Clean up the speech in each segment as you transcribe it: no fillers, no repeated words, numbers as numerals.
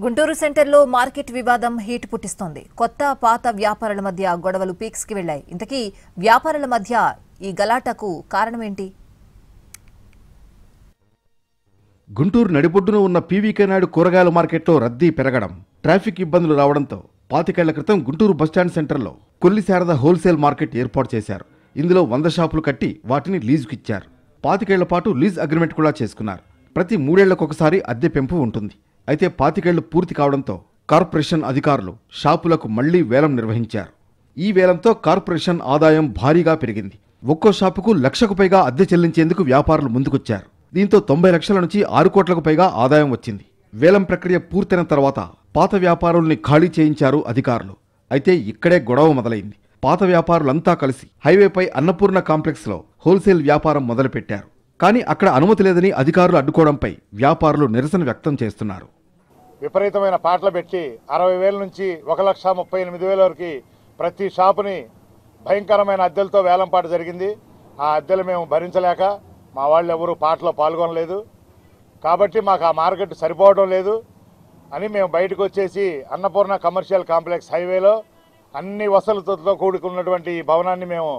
గుంటూరు సెంటర్లో మార్కెట్ వివాదం హీట్ పుట్టిస్తోంది. కొత్త పాత వ్యాపారుల మధ్య గొడవలు పీక్స్ కి వెళ్లాయి. ఇంతకీ వ్యాపారుల మధ్య ఈ గలాటకు కారణం ఏంటి? గుంటూరు నడిబొడ్డున ఉన్న పీవీకే నాయుడు కూరగాయల మార్కెట్లో రద్దీ పెరగడం, ట్రాఫిక్ ఇబ్బందులు రావడంతో 25 ఏళ్ల క్రితం గుంటూరు బస్టాండ్ సెంటర్లో కొల్లి శారద హోల్సేల్ మార్కెట్ ఏర్పాటు చేశారు. ఇందులో 100 షాపులు కట్టి వాటిని లీజుకి ఇచ్చారు. 25 ఏళ్ల పాటు లీజ్ అగ్రిమెంట్ కూడా చేసుకున్నారు. ప్రతి 3 ఏళ్లకొకసారి అద్దె పెంపు ఉంటుంది. అయితే 25 ఏళ్లు పూర్తి కావడంతో కార్పొరేషన్ అధికారులు షాపులకు మళ్లీ వేలం నిర్వహించారు. ఈ వేలంతో కార్పొరేషన్ ఆదాయం భారీగా పెరిగింది. ఒక్కో షాపుకు 1 లక్షకు పైగా అద్దె చెల్లించేందుకు వ్యాపారులు ముందుకొచ్చారు. దీంతో 90 లక్షల నుంచి 6 కోట్లకు పైగా ఆదాయం వచ్చింది. వేలం ప్రక్రియ పూర్తయిన తర్వాత పాత వ్యాపారుల్ని ఖాళీ చేయించారు అధికారులు. అయితే ఇక్కడే గొడవ మొదలైంది. పాత వ్యాపారులంతా కలిసి హైవేపై అన్నపూర్ణ కాంప్లెక్స్లో హోల్సేల్ వ్యాపారం మొదలుపెట్టారు. కానీ అక్కడ అనుమతి లేదని అధికారులు అడ్డుకోవడంపై వ్యాపారులు నిరసన వ్యక్తం చేస్తున్నారు. విపరీతమైన పాటలు పెట్టి 60,000 నుంచి 1,38,000 వరకు ప్రతి షాపుని భయంకరమైన అద్దెలతో వేలంపాట జరిగింది. ఆ అద్దెలు మేము భరించలేక మా వాళ్ళు ఎవరు పాటలో పాల్గొనలేదు. కాబట్టి మాకు ఆ మార్కెట్ సరిపోవడం లేదు అని మేము బయటకు వచ్చేసి అన్నపూర్ణ కమర్షియల్ కాంప్లెక్స్ హైవేలో అన్ని వసతులతో కూడుకున్నటువంటి ఈ భవనాన్ని మేము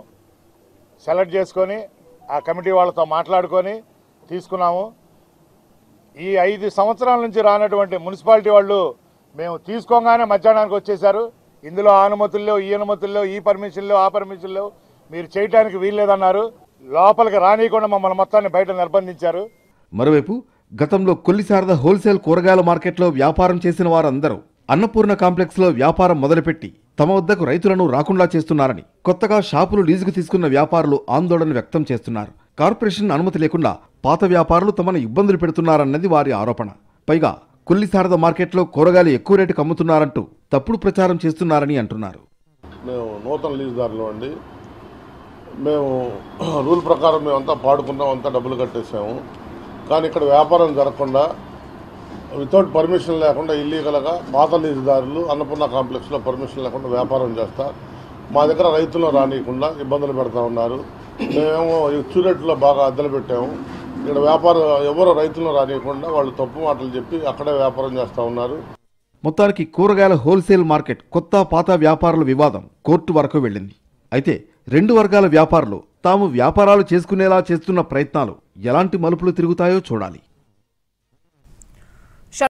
సెలెక్ట్ చేసుకొని ఆ కమిటీ వాళ్ళతో మాట్లాడుకొని తీసుకున్నాము. ఈ 5 సంవత్సరాల నుంచి రానటువంటి మున్సిపాలిటీ వాళ్ళు మేము తీసుకోగానే మధ్యాహ్నానికి వచ్చేశారు. ఇందులో ఆ అనుమతుల్లో ఈ అనుమతుల్లో ఈ పర్మిషన్లో ఆ పర్మిషన్లో మీరు చేయడానికి వీల్లేదన్నారు. లోపలికి రానియకుండా మమ్మల్ని మొత్తాన్ని బయట నిర్బంధించారు. మరోవైపు గతంలో కొల్లి శారద హోల్సేల్ కూరగాయల మార్కెట్లో వ్యాపారం చేసిన వారందరూ అన్నపూర్ణ కాంప్లెక్స్లో వ్యాపారం మొదలుపెట్టి తమ వద్దకు రైతులను రాకుండా చేస్తున్నారని కొత్తగా షాపులు లీజుకు తీసుకున్న వ్యాపారులు ఆందోళన వ్యక్తం చేస్తున్నారు. కార్పొరేషన్ అనుమతి లేకుండా పాత వ్యాపారులు తమను ఇబ్బందులు పెడుతున్నారన్నది వారి ఆరోపణ. పైగా కొల్లి శారద మార్కెట్లో కూరగాయలు ఎక్కువ రేటుకు అమ్ముతున్నారంటూ తప్పుడు ప్రచారం చేస్తున్నారని అంటున్నారు. మేము నూతన లీజుదారులు అండి. మేము రూల్ ప్రకారం మేమంతా పాడుకున్నాం, అంతా డబ్బులు కట్టేసాము. కానీ ఇక్కడ వ్యాపారం జరగకుండా వితౌట్ పర్మిషన్ లేకుండా ఇల్లీగల్గా పాత లీజుదారులు అన్నపూర్ణ కాంప్లెక్స్లో పర్మిషన్ లేకుండా వ్యాపారం చేస్తా మా దగ్గర రైతులను రానియకుండా ఇబ్బందులు పెడతా ఉన్నారు. మేమేమో ఎక్కువ రేట్లో బాగా అద్దెలు పెట్టాము. ఇక్కడ వ్యాపారం ఎవరో రైతులను రానియకుండా వాళ్ళు తప్పు మాటలు చెప్పి అక్కడే వ్యాపారం చేస్తూ ఉన్నారు. మొత్తానికి కూరగాయల హోల్సేల్ మార్కెట్ కొత్త పాత వ్యాపారుల వివాదం కోర్టు వరకు వెళ్ళింది. అయితే 2 వర్గాల వ్యాపారులు తాము వ్యాపారాలు చేసుకునేలా చేస్తున్న ప్రయత్నాలు ఎలాంటి మలుపులు తిరుగుతాయో చూడాలి.